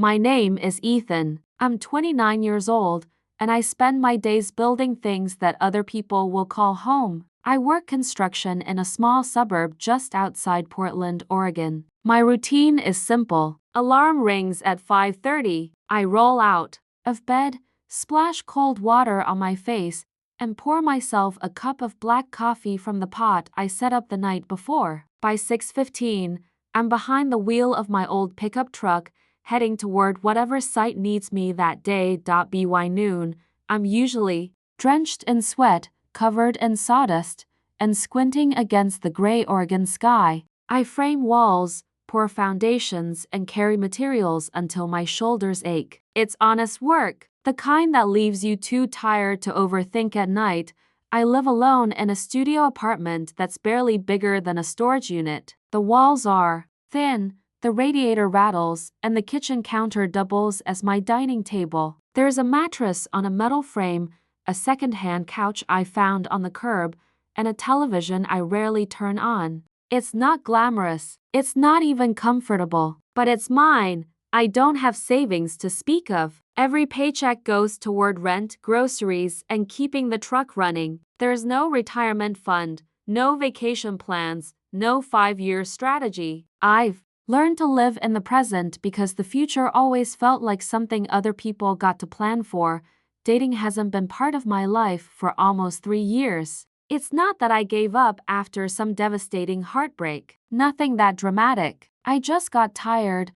My name is Ethan. I'm 29 years old, and I spend my days building things that other people will call home. I work construction in a small suburb just outside Portland, Oregon. My routine is simple. Alarm rings at 5:30. I roll out of bed, splash cold water on my face, and pour myself a cup of black coffee from the pot I set up the night before. By 6:15, I'm behind the wheel of my old pickup truck, heading toward whatever site needs me that day. By noon, I'm usually drenched in sweat, covered in sawdust, and squinting against the gray Oregon sky. I frame walls, pour foundations, and carry materials until my shoulders ache. It's honest work, the kind that leaves you too tired to overthink at night. I live alone in a studio apartment that's barely bigger than a storage unit. The walls are thin, the radiator rattles, and the kitchen counter doubles as my dining table. There's a mattress on a metal frame, a second-hand couch I found on the curb, and a television I rarely turn on. It's not glamorous, it's not even comfortable, but it's mine. I don't have savings to speak of. Every paycheck goes toward rent, groceries, and keeping the truck running. There's no retirement fund, no vacation plans, no 5-year strategy. I've learned to live in the present because the future always felt like something other people got to plan for. Dating hasn't been part of my life for almost 3 years. It's not that I gave up after some devastating heartbreak. Nothing that dramatic. I just got tired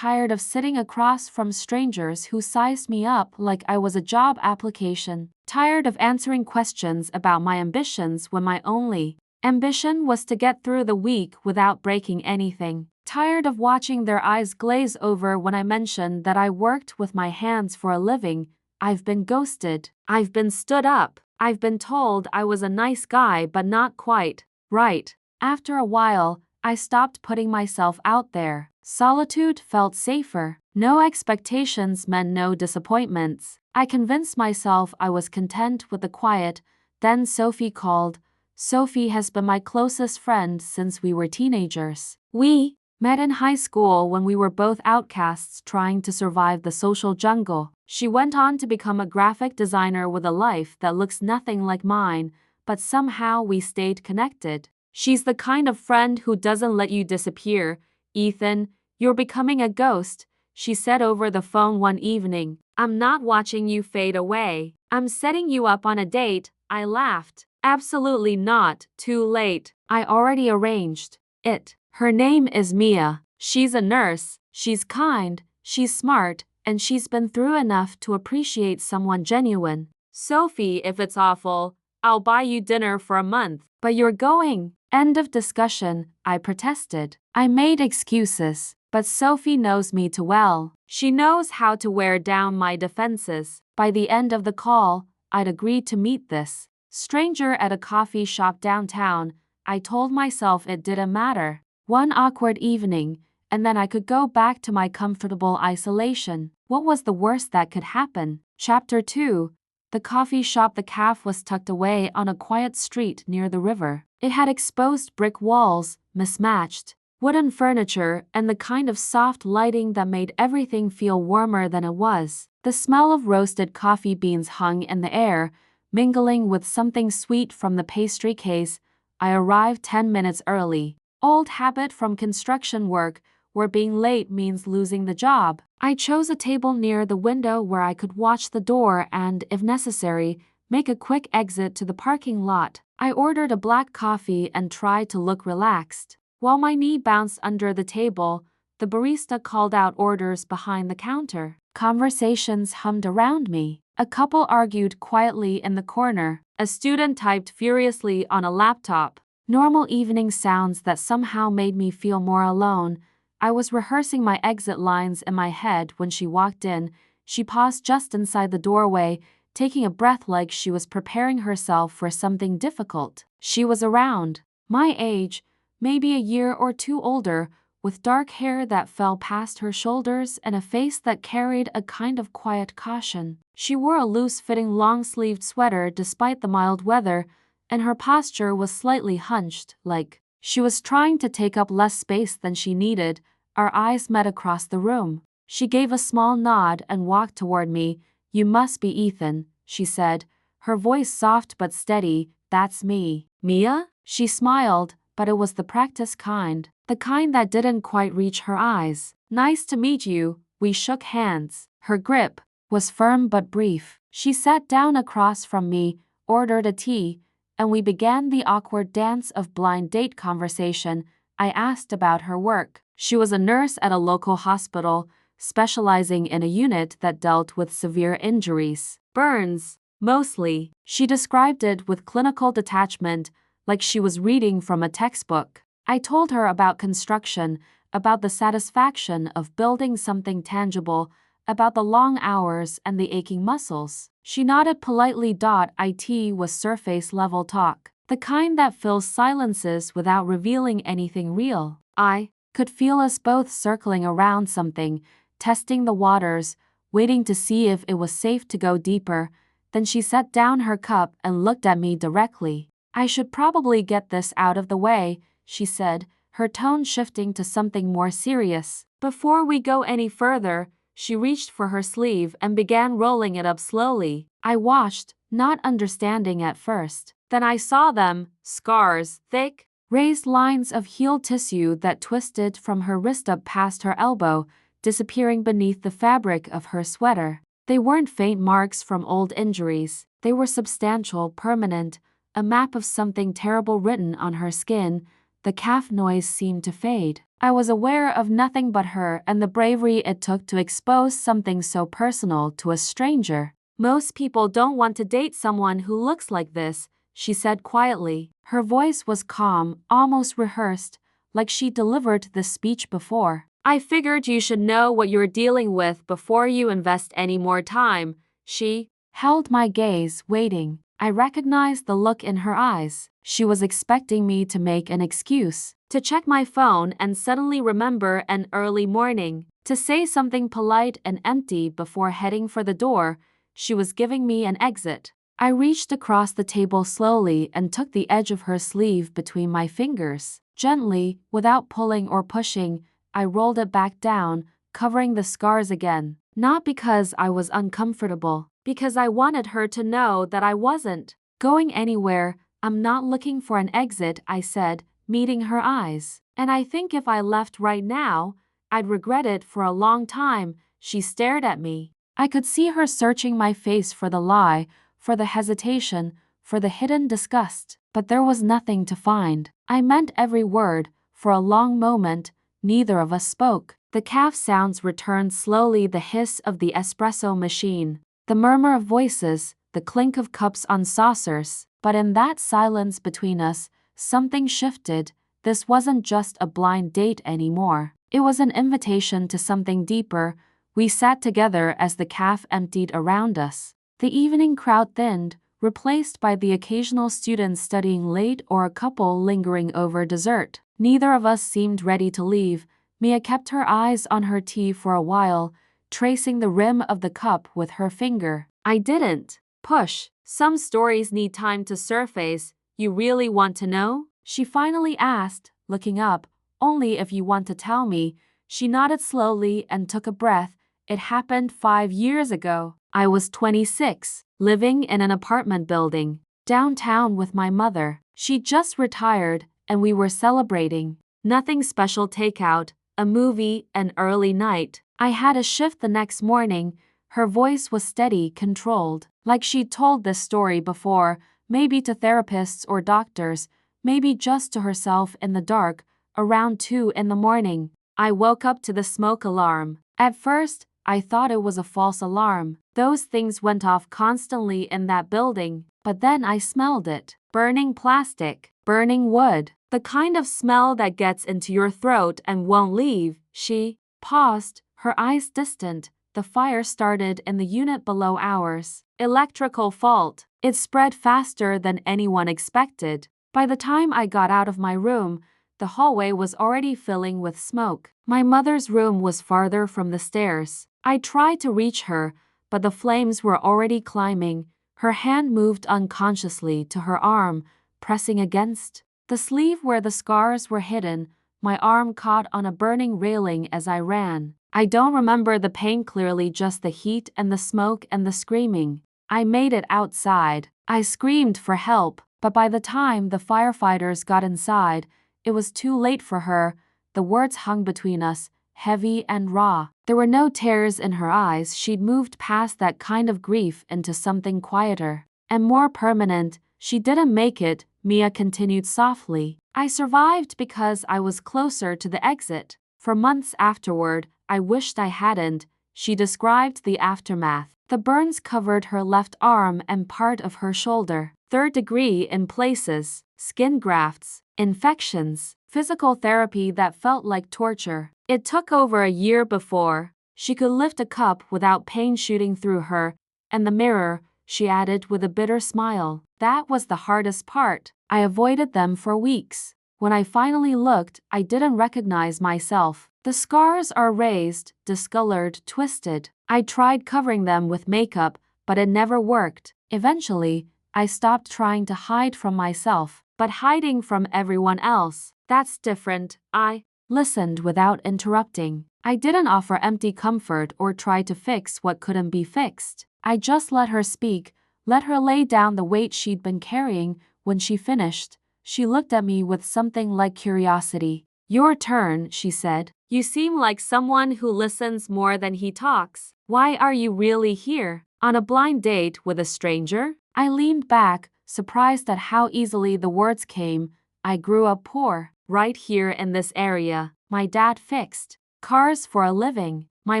of sitting across from strangers who sized me up like I was a job application. Tired of answering questions about my ambitions when my only ambition was to get through the week without breaking anything. Tired of watching their eyes glaze over when I mentioned that I worked with my hands for a living. I've been ghosted. I've been stood up. I've been told I was a nice guy but not quite right. After a while, I stopped putting myself out there. Solitude felt safer. No expectations meant no disappointments. I convinced myself I was content with the quiet. Then Sophie called. Sophie has been my closest friend since we were teenagers. We met in high school when we were both outcasts trying to survive the social jungle. She went on to become a graphic designer with a life that looks nothing like mine, but somehow we stayed connected. She's the kind of friend who doesn't let you disappear. Ethan, you're becoming a ghost, she said over the phone one evening. I'm not watching you fade away. I'm setting you up on a date. I laughed. Absolutely not. Too late. I already arranged it. Her name is Mia. She's a nurse. She's kind. She's smart. And she's been through enough to appreciate someone genuine. Sophie, if it's awful, I'll buy you dinner for a month. But you're going. End of discussion, I protested. I made excuses, but Sophie knows me too well. She knows how to wear down my defenses. By the end of the call, I'd agreed to meet this stranger at a coffee shop downtown. I told myself it didn't matter. One awkward evening, and then I could go back to my comfortable isolation. What was the worst that could happen? Chapter 2. The coffee shop. The cafe was tucked away on a quiet street near the river. It had exposed brick walls, mismatched wooden furniture, and the kind of soft lighting that made everything feel warmer than it was. The smell of roasted coffee beans hung in the air, mingling with something sweet from the pastry case. I arrived 10 minutes early. Old habit from construction work, where being late means losing the job. I chose a table near the window where I could watch the door and, if necessary, make a quick exit to the parking lot. I ordered a black coffee and tried to look relaxed. While my knee bounced under the table, the barista called out orders behind the counter. Conversations hummed around me. A couple argued quietly in the corner. A student typed furiously on a laptop. Normal evening sounds that somehow made me feel more alone. I was rehearsing my exit lines in my head when she walked in. She paused just inside the doorway, taking a breath like she was preparing herself for something difficult. She was around my age, maybe a year or two older, with dark hair that fell past her shoulders and a face that carried a kind of quiet caution. She wore a loose-fitting long-sleeved sweater despite the mild weather, and her posture was slightly hunched, like she was trying to take up less space than she needed. Our eyes met across the room. She gave a small nod and walked toward me. "You must be Ethan," she said, her voice soft but steady. "That's me." "Mia?" She smiled, but it was the practice kind, the kind that didn't quite reach her eyes. "Nice to meet you." We shook hands. Her grip was firm but brief. She sat down across from me, ordered a tea, and we began the awkward dance of blind date conversation. I asked about her work. She was a nurse at a local hospital, specializing in a unit that dealt with severe injuries. Burns, mostly. She described it with clinical detachment, like she was reading from a textbook. I told her about construction, about the satisfaction of building something tangible, about the long hours and the aching muscles. She nodded politely. It was surface-level talk, the kind that fills silences without revealing anything real. I could feel us both circling around something, testing the waters, waiting to see if it was safe to go deeper. Then she set down her cup and looked at me directly. "I should probably get this out of the way," she said, her tone shifting to something more serious. "Before we go any further," she reached for her sleeve and began rolling it up slowly. I watched, not understanding at first. Then I saw them, scars, thick, raised lines of healed tissue that twisted from her wrist up past her elbow, disappearing beneath the fabric of her sweater. They weren't faint marks from old injuries. They were substantial, permanent, a map of something terrible written on her skin. The calf noise seemed to fade. I was aware of nothing but her and the bravery it took to expose something so personal to a stranger. "Most people don't want to date someone who looks like this," she said quietly. Her voice was calm, almost rehearsed, like she delivered this speech before. "I figured you should know what you're dealing with before you invest any more time." She held my gaze, waiting. I recognized the look in her eyes. She was expecting me to make an excuse, to check my phone and suddenly remember an early morning, to say something polite and empty before heading for the door. She was giving me an exit. I reached across the table slowly and took the edge of her sleeve between my fingers. Gently, without pulling or pushing, I rolled it back down, covering the scars again. Not because I was uncomfortable, because I wanted her to know that I wasn't going anywhere. "I'm not looking for an exit," I said, meeting her eyes. "And I think if I left right now, I'd regret it for a long time." She stared at me. I could see her searching my face for the lie, for the hesitation, for the hidden disgust. But there was nothing to find. I meant every word. For a long moment, neither of us spoke. The calf sounds returned slowly, the hiss of the espresso machine, the murmur of voices, the clink of cups on saucers. But in that silence between us, something shifted. This wasn't just a blind date anymore. It was an invitation to something deeper. We sat together as the calf emptied around us. The evening crowd thinned, replaced by the occasional student studying late or a couple lingering over dessert. Neither of us seemed ready to leave. Mia kept her eyes on her tea for a while, tracing the rim of the cup with her finger. I didn't push. "Some stories need time to surface. You really want to know?" she finally asked, looking up. "Only if you want to tell me." She nodded slowly and took a breath. "It happened 5 years ago. I was 26, living in an apartment building downtown with my mother. She just retired, and we were celebrating. Nothing special, takeout, a movie, an early night. I had a shift the next morning." Her voice was steady, controlled, like she'd told this story before, maybe to therapists or doctors, maybe just to herself in the dark. "Around 2 in the morning, I woke up to the smoke alarm. At first, I thought it was a false alarm. Those things went off constantly in that building. But then I smelled it. Burning plastic, burning wood, the kind of smell that gets into your throat and won't leave." She paused, her eyes distant. "The fire started in the unit below ours. Electrical fault. It spread faster than anyone expected. By the time I got out of my room, the hallway was already filling with smoke. My mother's room was farther from the stairs. I tried to reach her, but the flames were already climbing." Her hand moved unconsciously to her arm, pressing against the sleeve where the scars were hidden. My arm caught on a burning railing as I ran. I don't remember the pain clearly, just the heat and the smoke and the screaming. I made it outside. I screamed for help, but by the time the firefighters got inside, it was too late for her. The words hung between us, heavy and raw. There were no tears in her eyes. She'd moved past that kind of grief into something quieter and more permanent. She didn't make it, Mia continued softly. I survived because I was closer to the exit. For months afterward, I wished I hadn't. She described the aftermath. The burns covered her left arm and part of her shoulder. 3rd degree in places, skin grafts, infections, physical therapy that felt like torture. It took over a year before she could lift a cup without pain shooting through her, and the mirror, she added with a bitter smile. That was the hardest part. I avoided them for weeks. When I finally looked, I didn't recognize myself. The scars are raised, discolored, twisted. I tried covering them with makeup, but it never worked. Eventually, I stopped trying to hide from myself, but hiding from everyone else. That's different. I listened without interrupting. I didn't offer empty comfort or try to fix what couldn't be fixed. I just let her speak, let her lay down the weight she'd been carrying. When she finished, she looked at me with something like curiosity. Your turn, she said. You seem like someone who listens more than he talks. Why are you really here? On a blind date with a stranger? I leaned back, surprised at how easily the words came. I grew up poor, right here in this area. My dad fixed cars for a living. My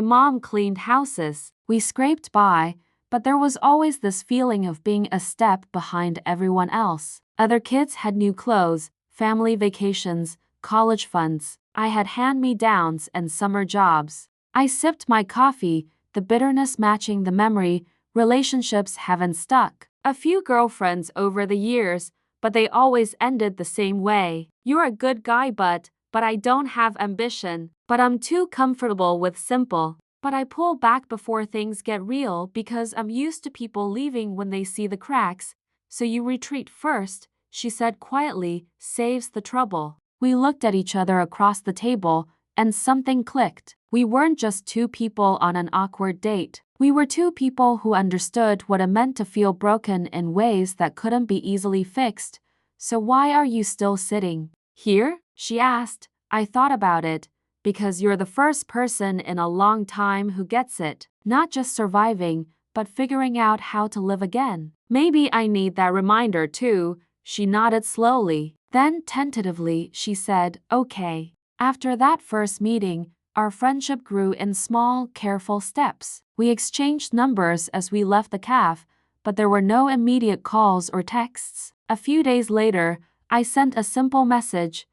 mom cleaned houses. We scraped by, but there was always this feeling of being a step behind everyone else. Other kids had new clothes, family vacations, college funds. I had hand-me-downs and summer jobs. I sipped my coffee, the bitterness matching the memory. Relationships haven't stuck. A few girlfriends over the years, but they always ended the same way. You're a good guy, but I don't have ambition. But I'm too comfortable with simple. But I pull back before things get real because I'm used to people leaving when they see the cracks. So you retreat first, she said quietly, saves the trouble. We looked at each other across the table, and something clicked. We weren't just two people on an awkward date. We were two people who understood what it meant to feel broken in ways that couldn't be easily fixed. So why are you still sitting here? She asked. I thought about it. Because you're the first person in a long time who gets it. Not just surviving, but figuring out how to live again. Maybe I need that reminder too. She nodded slowly. Then, tentatively, she said, okay. After that first meeting, our friendship grew in small, careful steps. We exchanged numbers as we left the cafe, but there were no immediate calls or texts. A few days later, I sent a simple message.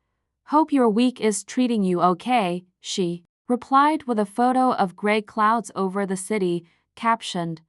Hope your week is treating you okay, she replied with a photo of gray clouds over the city, captioned,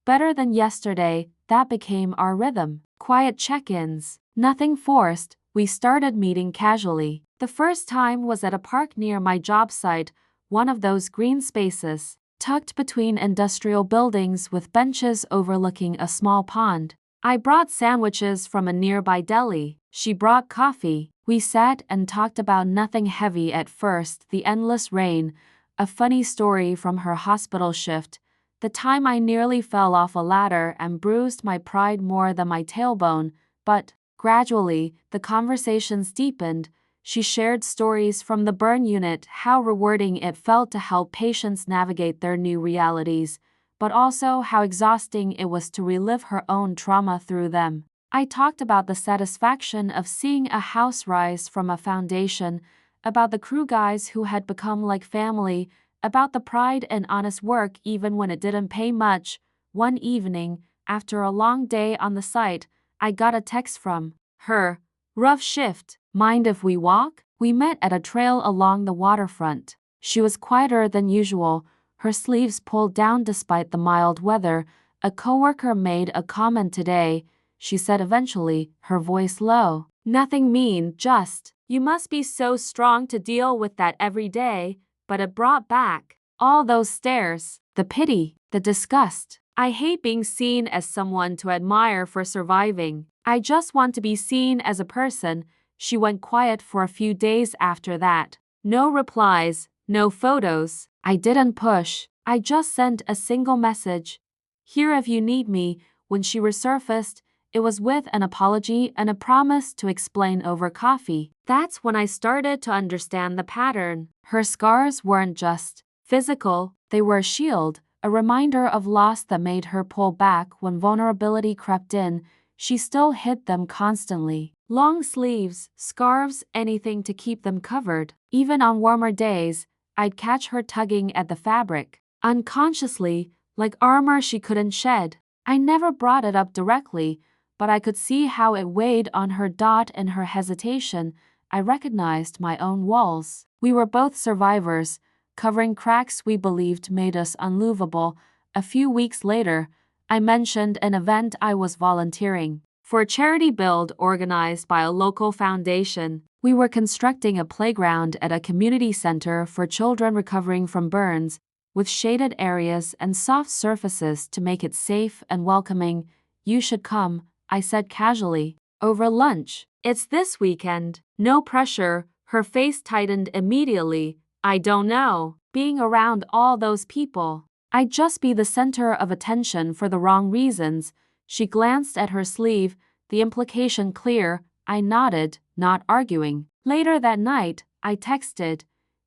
better than yesterday. That became our rhythm. Quiet check-ins, nothing forced. We started meeting casually. The first time was at a park near my job site, one of those green spaces, tucked between industrial buildings with benches overlooking a small pond. I brought sandwiches from a nearby deli. She brought coffee. We sat and talked about nothing heavy at first, the endless rain, a funny story from her hospital shift, the time I nearly fell off a ladder and bruised my pride more than my tailbone, but gradually, the conversations deepened. She shared stories from the burn unit, how rewarding it felt to help patients navigate their new realities, but also how exhausting it was to relive her own trauma through them. I talked about the satisfaction of seeing a house rise from a foundation, about the crew guys who had become like family, about the pride in honest work even when it didn't pay much. One evening, after a long day on the site, I got a text from her. Rough shift. Mind if we walk? We met at a trail along the waterfront. She was quieter than usual, her sleeves pulled down despite the mild weather. A coworker made a comment today, she said eventually, her voice low. Nothing mean, just, you must be so strong to deal with that every day. But it brought back all those stares, the pity, the disgust. I hate being seen as someone to admire for surviving. I just want to be seen as a person. She went quiet for a few days after that. No replies, no photos, I didn't push. I just sent a single message. Here if you need me. When she resurfaced, it was with an apology and a promise to explain over coffee. That's when I started to understand the pattern. Her scars weren't just physical, they were a shield, a reminder of loss that made her pull back when vulnerability crept in. She still hid them constantly. Long sleeves, scarves, anything to keep them covered. Even on warmer days, I'd catch her tugging at the fabric, unconsciously, like armor she couldn't shed. I never brought it up directly, but I could see how it weighed on her. In her hesitation, I recognized my own walls. We were both survivors, covering cracks we believed made us unmovable. A few weeks later, I mentioned an event I was volunteering for a charity build organized by a local foundation. We were constructing a playground at a community center for children recovering from burns, with shaded areas and soft surfaces to make it safe and welcoming. You should come, I said casually. Over lunch. It's this weekend. No pressure. Her face tightened immediately. I don't know. Being around all those people. I'd just be the center of attention for the wrong reasons. She glanced at her sleeve, the implication clear. I nodded, not arguing. Later that night, I texted,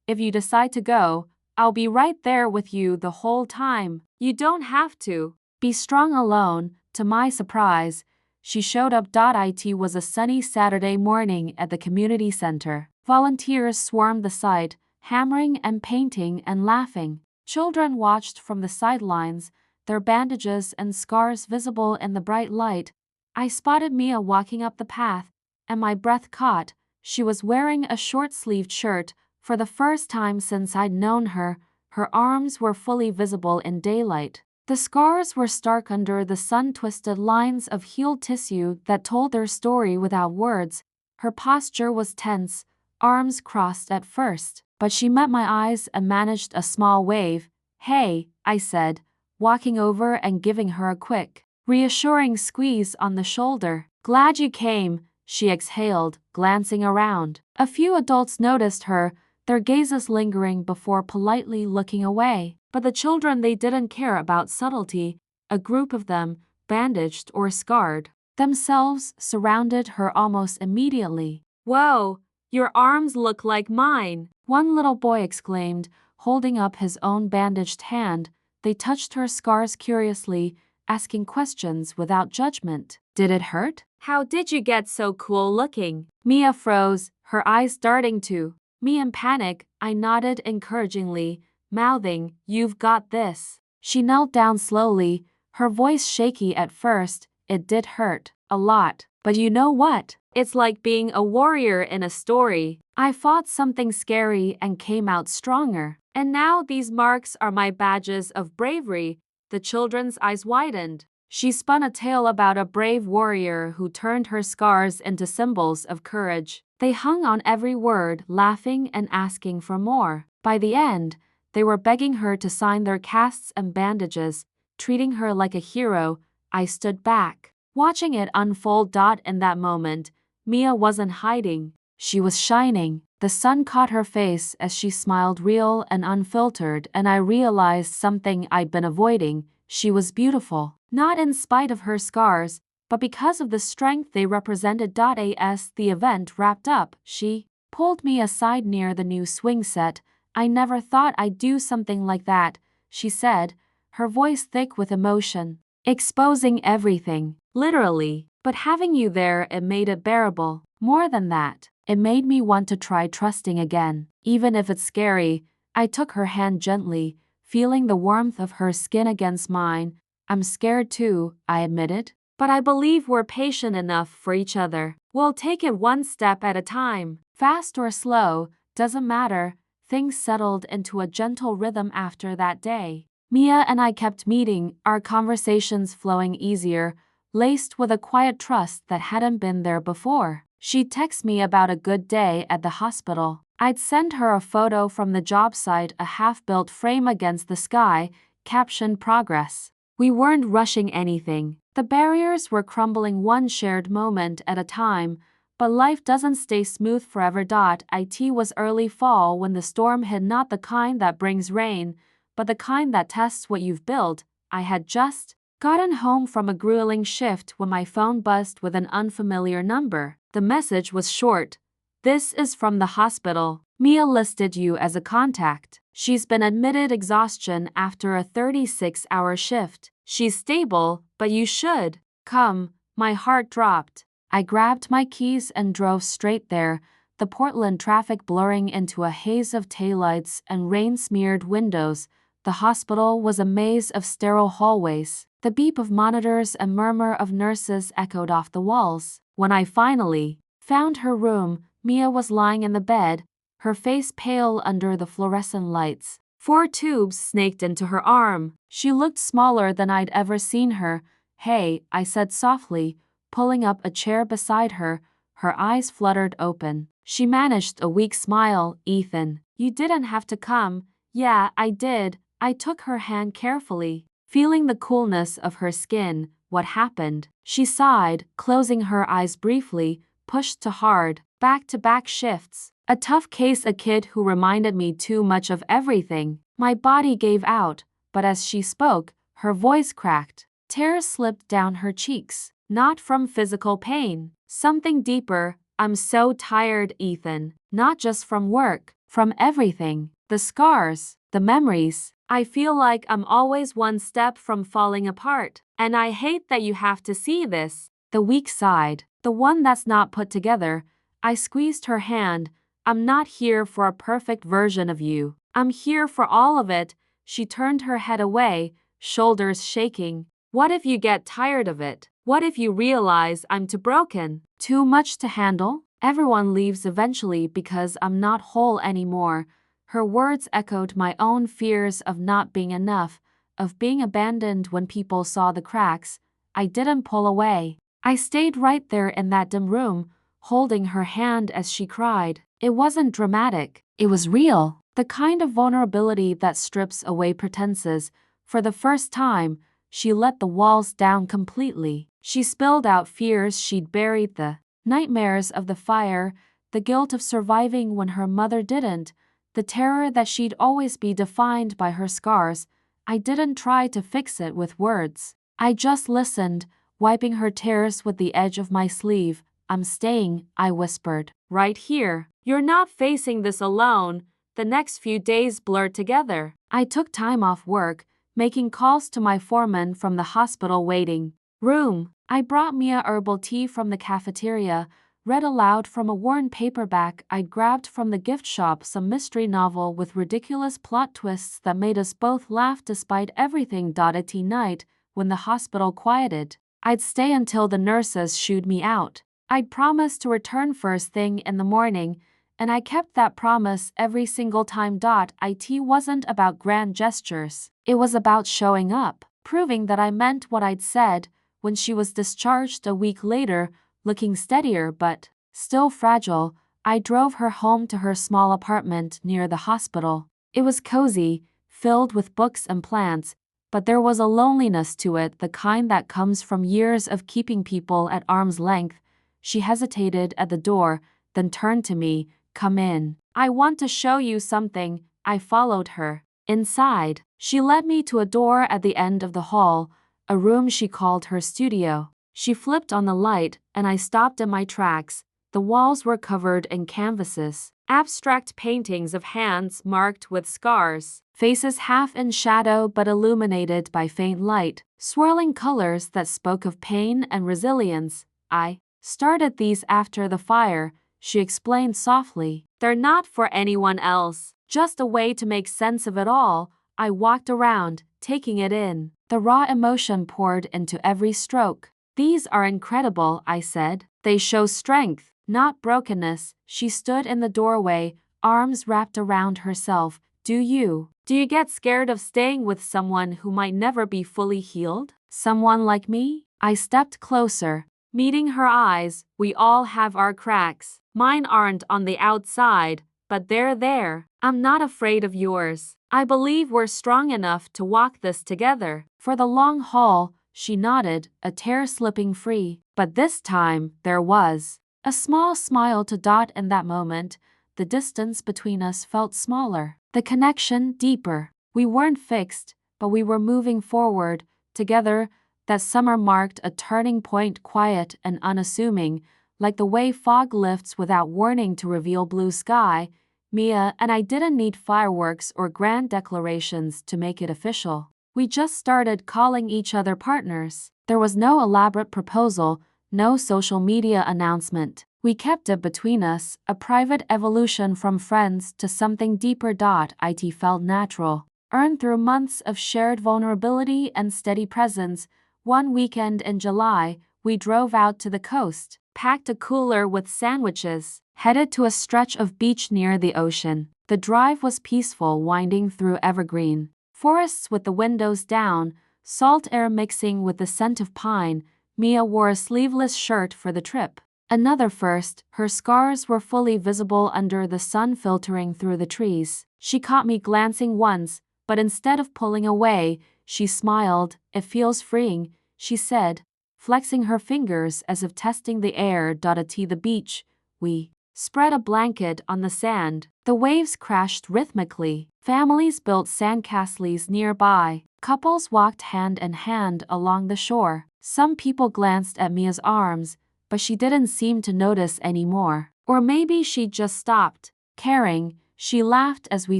"If you decide to go, I'll be right there with you the whole time. You don't have to be strong alone." To my surprise, she showed up. It was a sunny Saturday morning at the community center. Volunteers swarmed the site, hammering and painting and laughing. Children watched from the sidelines, their bandages and scars visible in the bright light. I spotted Mia walking up the path, and my breath caught. She was wearing a short-sleeved shirt. For the first time since I'd known her, her arms were fully visible in daylight. The scars were stark under the sun-twisted lines of healed tissue that told their story without words. Her posture was tense, arms crossed at first, but she met my eyes and managed a small wave. "Hey," I said, walking over and giving her a quick, reassuring squeeze on the shoulder. "Glad you came," she exhaled, glancing around. A few adults noticed her, their gazes lingering before politely looking away. But the children, they didn't care about subtlety. A group of them, bandaged or scarred, themselves surrounded her almost immediately. "Whoa, your arms look like mine," one little boy exclaimed, holding up his own bandaged hand. They touched her scars curiously, asking questions without judgment. "Did it hurt? How did you get so cool looking?" Mia froze, her eyes darting to me in panic. I nodded encouragingly, mouthing, "You've got this." She knelt down slowly, her voice shaky at first. "It did hurt. A lot. But you know what? It's like being a warrior in a story. I fought something scary and came out stronger. And now these marks are my badges of bravery." The children's eyes widened. She spun a tale about a brave warrior who turned her scars into symbols of courage. They hung on every word, laughing and asking for more. By the end, they were begging her to sign their casts and bandages, treating her like a hero. I stood back, watching it unfold. In that moment, Mia wasn't hiding. She was shining. The sun caught her face as she smiled, real and unfiltered, and I realized something I'd been avoiding. She was beautiful, not in spite of her scars, but because of the strength they represented. As the event wrapped up, she pulled me aside near the new swing set. "I never thought I'd do something like that," she said, her voice thick with emotion. "Exposing everything, literally. But having you there, it made it bearable. More than that, it made me want to try trusting again, even if it's scary." I took her hand gently, feeling the warmth of her skin against mine. "I'm scared too," I admitted. "But I believe we're patient enough for each other. We'll take it one step at a time. Fast or slow, doesn't matter." Things settled into a gentle rhythm after that day. Mia and I kept meeting, our conversations flowing easier, laced with a quiet trust that hadn't been there before. She'd text me about a good day at the hospital. I'd send her a photo from the job site, a half-built frame against the sky, captioned "Progress." We weren't rushing anything. The barriers were crumbling one shared moment at a time, But life doesn't stay smooth forever. It was early fall when the storm hit, not the kind that brings rain, but the kind that tests what you've built. I had just gotten home from a grueling shift when my phone buzzed with an unfamiliar number. The message was short. "This is from the hospital. Mia listed you as a contact. She's been admitted exhaustion after a 36-hour shift. She's stable, but you should come." My heart dropped. I grabbed my keys and drove straight there, the Portland traffic blurring into a haze of taillights and rain-smeared windows. The hospital was a maze of sterile hallways. The beep of monitors and murmur of nurses echoed off the walls. When I finally found her room, Mia was lying in the bed, her face pale under the fluorescent lights. 4 tubes snaked into her arm. She looked smaller than I'd ever seen her. "Hey," I said softly, pulling up a chair beside her. Her eyes fluttered open. She managed a weak smile. "Ethan, you didn't have to come." "Yeah, I did." I took her hand carefully, feeling the coolness of her skin. "What happened?" She sighed, closing her eyes briefly. "Pushed too hard. Back-to-back shifts. A tough case, a kid who reminded me too much of everything." My body gave out, but as she spoke, her voice cracked. Tears slipped down her cheeks. Not from physical pain. Something deeper. "I'm so tired, Ethan. Not just from work. From everything. The scars. The memories. I feel like I'm always one step from falling apart. And I hate that you have to see this." The weak side. The one that's not put together. I squeezed her hand. "I'm not here for a perfect version of you. I'm here for all of it." She turned her head away, shoulders shaking. "What if you get tired of it? What if you realize I'm too broken? Too much to handle? Everyone leaves eventually because I'm not whole anymore." Her words echoed my own fears of not being enough, of being abandoned when people saw the cracks. I didn't pull away. I stayed right there in that dim room, holding her hand as she cried. It wasn't dramatic. It was real. The kind of vulnerability that strips away pretenses. For the first time, she let the walls down completely. She spilled out fears she'd buried, the nightmares of the fire, the guilt of surviving when her mother didn't, the terror that she'd always be defined by her scars. I didn't try to fix it with words. I just listened, wiping her tears with the edge of my sleeve. "I'm staying," I whispered. "Right here. You're not facing this alone." The next few days blurred together. I took time off work, making calls to my foreman from the hospital waiting room. I brought Mia herbal tea from the cafeteria, read aloud from a worn paperback I'd grabbed from the gift shop, some mystery novel with ridiculous plot twists that made us both laugh despite everything. At night, when the hospital quieted, I'd stay until the nurses shooed me out. I'd promised to return first thing in the morning, and I kept that promise every single time. It wasn't about grand gestures. It was about showing up, proving that I meant what I'd said. When she was discharged a week later, looking steadier but still fragile, I drove her home to her small apartment near the hospital. It was cozy, filled with books and plants, but there was a loneliness to it, the kind that comes from years of keeping people at arm's length. She hesitated at the door, then turned to me. "Come in. I want to show you something." I followed her. Inside, she led me to a door at the end of the hall, a room she called her studio. She flipped on the light, and I stopped in my tracks. The walls were covered in canvases, abstract paintings of hands marked with scars, faces half in shadow but illuminated by faint light, swirling colors that spoke of pain and resilience. "I started these after the fire," she explained softly. "They're not for anyone else, just a way to make sense of it all." I walked around, taking it in. The raw emotion poured into every stroke. "These are incredible," I said. "They show strength, not brokenness." She stood in the doorway, arms wrapped around herself. Do you get scared of staying with someone who might never be fully healed? Someone like me?" I stepped closer, meeting her eyes. "We all have our cracks. Mine aren't on the outside, but they're there. I'm not afraid of yours. I believe we're strong enough to walk this together for the long haul." She nodded, a tear slipping free. But this time, there was A small smile to Dot in that moment. The distance between us felt smaller, the connection deeper. We weren't fixed, but we were moving forward, together. That summer marked a turning point, quiet and unassuming, like the way fog lifts without warning to reveal blue sky. Mia and I didn't need fireworks or grand declarations to make it official. We just started calling each other partners. There was no elaborate proposal, no social media announcement. We kept it between us, a private evolution from friends to something deeper. It felt natural, earned through months of shared vulnerability and steady presence. One weekend in July, we drove out to the coast, packed a cooler with sandwiches, headed to a stretch of beach near the ocean. The drive was peaceful, winding through evergreen forests with the windows down, salt air mixing with the scent of pine. Mia wore a sleeveless shirt for the trip. Another first, her scars were fully visible under the sun filtering through the trees. She caught me glancing once, but instead of pulling away, she smiled. "It feels freeing," she said, flexing her fingers as if testing the air. At the beach, we spread a blanket on the sand. The waves crashed rhythmically. Families built sandcastles nearby. Couples walked hand in hand along the shore. Some people glanced at Mia's arms, but she didn't seem to notice anymore. Or maybe she just stopped caring. She laughed as we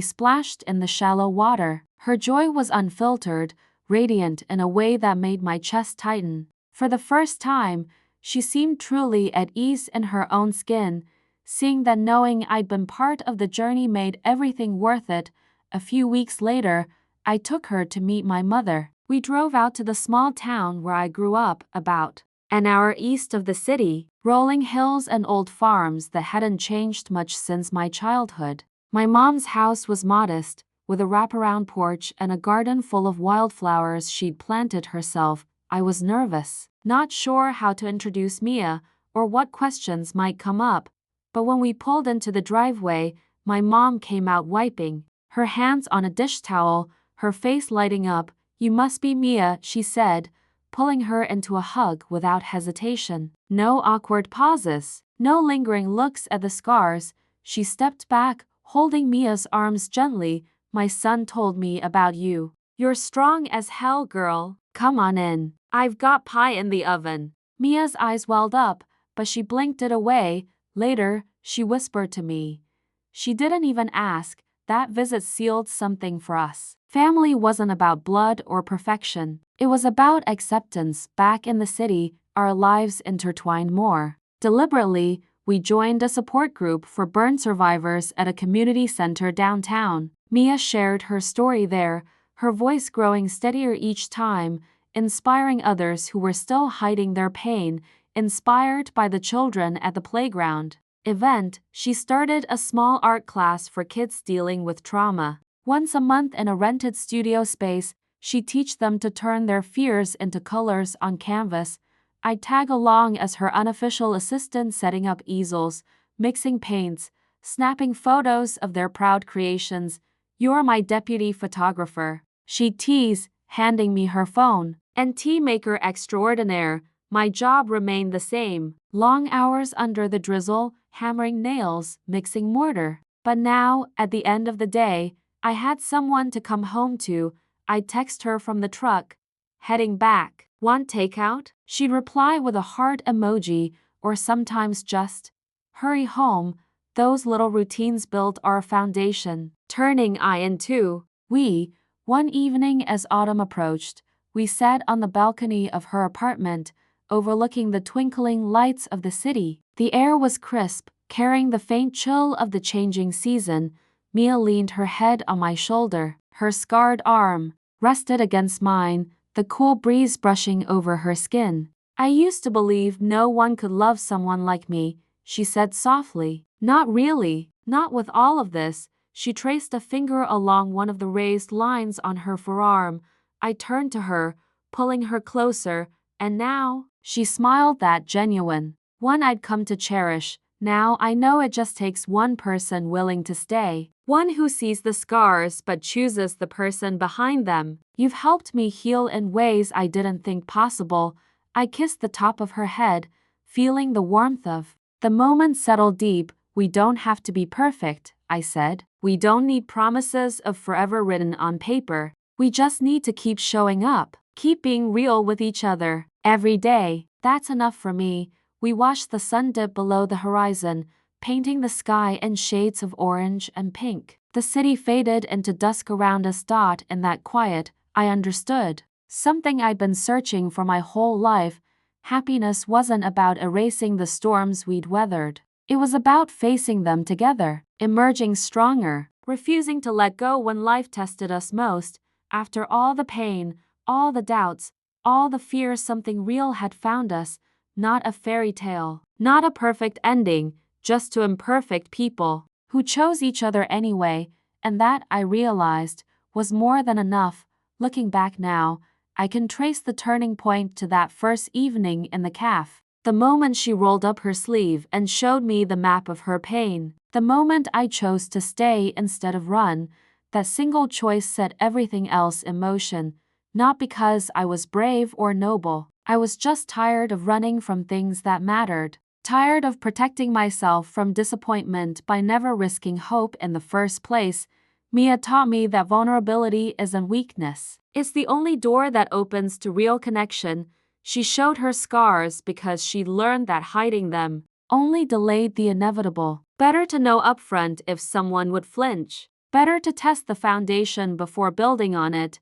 splashed in the shallow water. Her joy was unfiltered, radiant in a way that made my chest tighten. For the first time, she seemed truly at ease in her own skin. Seeing that, knowing I'd been part of the journey, made everything worth it. A few weeks later, I took her to meet my mother. We drove out to the small town where I grew up, about an hour east of the city. Rolling hills and old farms that hadn't changed much since my childhood. My mom's house was modest, with a wraparound porch and a garden full of wildflowers she'd planted herself. I was nervous, not sure how to introduce Mia or what questions might come up. But when we pulled into the driveway, my mom came out wiping her hands on a dish towel, her face lighting up. "You must be Mia," she said, pulling her into a hug without hesitation. No awkward pauses, no lingering looks at the scars. She stepped back, holding Mia's arms gently. "My son told me about you. You're strong as hell, girl. Come on in. I've got pie in the oven." Mia's eyes welled up, but she blinked it away. Later, she whispered to me. She didn't even ask. That visit sealed something for us. Family wasn't about blood or perfection. It was about acceptance. Back in the city, our lives intertwined more. Deliberately, we joined a support group for burn survivors at a community center downtown. Mia shared her story there, her voice growing steadier each time, inspiring others who were still hiding their pain. Inspired by the children at the playground event, she started a small art class for kids dealing with trauma. Once a month in a rented studio space, she'd teach them to turn their fears into colors on canvas. I'd tag along as her unofficial assistant, setting up easels, mixing paints, snapping photos of their proud creations. "You're my deputy photographer," she'd tease, handing me her phone. "And tea maker extraordinaire." My job remained the same. Long hours under the drizzle, hammering nails, mixing mortar. But now, at the end of the day, I had someone to come home to. I'd text her from the truck, heading back. "Want takeout?" She'd reply with a heart emoji, or sometimes just, "Hurry home." Those little routines built our foundation, turning I into we. One evening as autumn approached, we sat on the balcony of her apartment, overlooking the twinkling lights of the city. The air was crisp, carrying the faint chill of the changing season. Mia leaned her head on my shoulder, her scarred arm rested against mine, the cool breeze brushing over her skin. "I used to believe no one could love someone like me," she said softly. "Not really, not with all of this." She traced a finger along one of the raised lines on her forearm. I turned to her, pulling her closer. "And now?" She smiled, that genuine one I'd come to cherish. "Now I know it just takes one person willing to stay. One who sees the scars but chooses the person behind them. You've helped me heal in ways I didn't think possible." I kissed the top of her head, feeling the warmth of The moment settled deep. We don't have to be perfect, I said. We don't need promises of forever written on paper. We just need to keep showing up, keep being real with each other, every day. That's enough for me. We watched the sun dip below the horizon, painting the sky in shades of orange and pink. The city faded into dusk around us. In that quiet, I understood something I'd been searching for my whole life. Happiness wasn't about erasing the storms we'd weathered. It was about facing them together, emerging stronger, refusing to let go when life tested us most. After all the pain, all the doubts, all the fears, something real had found us, not a fairy tale, not a perfect ending, just two imperfect people who chose each other anyway, and that, I realized, was more than enough. Looking back now, I can trace the turning point to that first evening in the cafe. The moment she rolled up her sleeve and showed me the map of her pain. The moment I chose to stay instead of run. That single choice set everything else in motion. Not because I was brave or noble. I was just tired of running from things that mattered. Tired of protecting myself from disappointment by never risking hope in the first place. Mia taught me that vulnerability isn't weakness. It's the only door that opens to real connection. She showed her scars because she'd learned that hiding them only delayed the inevitable. Better to know upfront if someone would flinch. Better to test the foundation before building on it.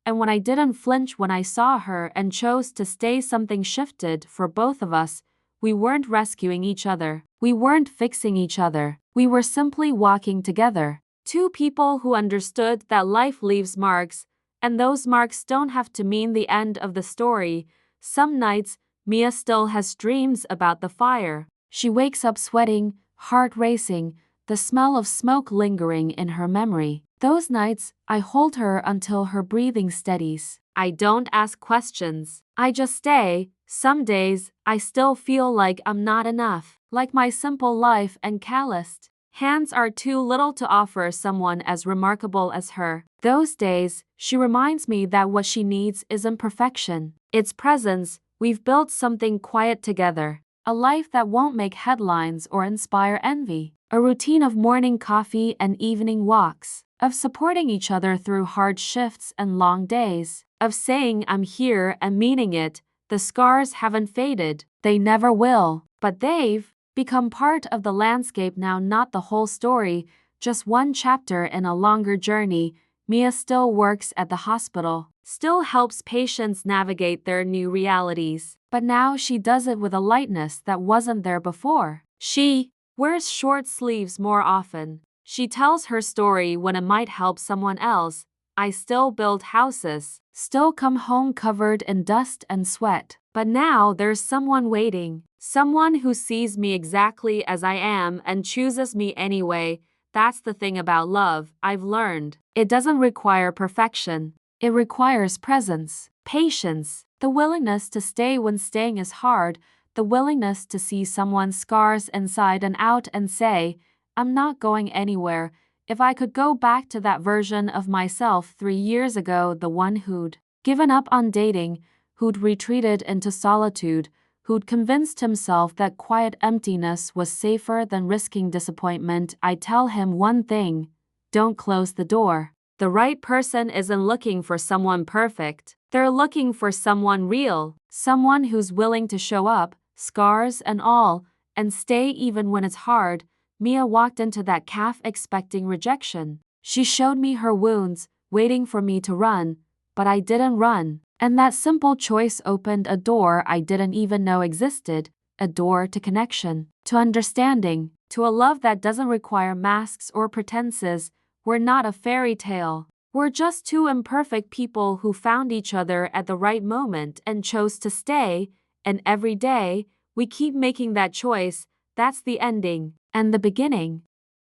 And when I didn't flinch when I saw her and chose to stay, something shifted for both of us. We weren't rescuing each other. We weren't fixing each other. We were simply walking together. Two people who understood that life leaves marks, and those marks don't have to mean the end of the story. Some nights, Mia still has dreams about the fire. She wakes up sweating, heart racing, the smell of smoke lingering in her memory. Those nights, I hold her until her breathing steadies. I don't ask questions. I just stay. Some days, I still feel like I'm not enough, like my simple life and calloused hands are too little to offer someone as remarkable as her. Those days, she reminds me that what she needs isn't perfection. It's presence. We've built something quiet together. A life that won't make headlines or inspire envy. A routine of morning coffee and evening walks. Of supporting each other through hard shifts and long days. Of saying I'm here and meaning it. The scars haven't faded. They never will. But they've become part of the landscape now, not the whole story, just one chapter in a longer journey. Mia still works at the hospital, still helps patients navigate their new realities, but now she does it with a lightness that wasn't there before. She wears short sleeves more often. She tells her story when it might help someone else. I still build houses, still come home covered in dust and sweat. But now there's someone waiting, someone who sees me exactly as I am and chooses me anyway. That's the thing about love, I've learned. It doesn't require perfection. It requires presence, patience, the willingness to stay when staying is hard, the willingness to see someone's scars inside and out and say, I'm not going anywhere. If I could go back to that version of myself 3 years ago, the one who'd given up on dating, who'd retreated into solitude, who'd convinced himself that quiet emptiness was safer than risking disappointment, I'd tell him one thing: don't close the door. The right person isn't looking for someone perfect. They're looking for someone real, someone who's willing to show up, scars and all, and stay even when it's hard. Mia walked into that cafe expecting rejection. She showed me her wounds, waiting for me to run, but I didn't run. And that simple choice opened a door I didn't even know existed, a door to connection, to understanding, to a love that doesn't require masks or pretenses. We're not a fairy tale. We're just two imperfect people who found each other at the right moment and chose to stay, and every day, we keep making that choice. That's the ending. And the beginning.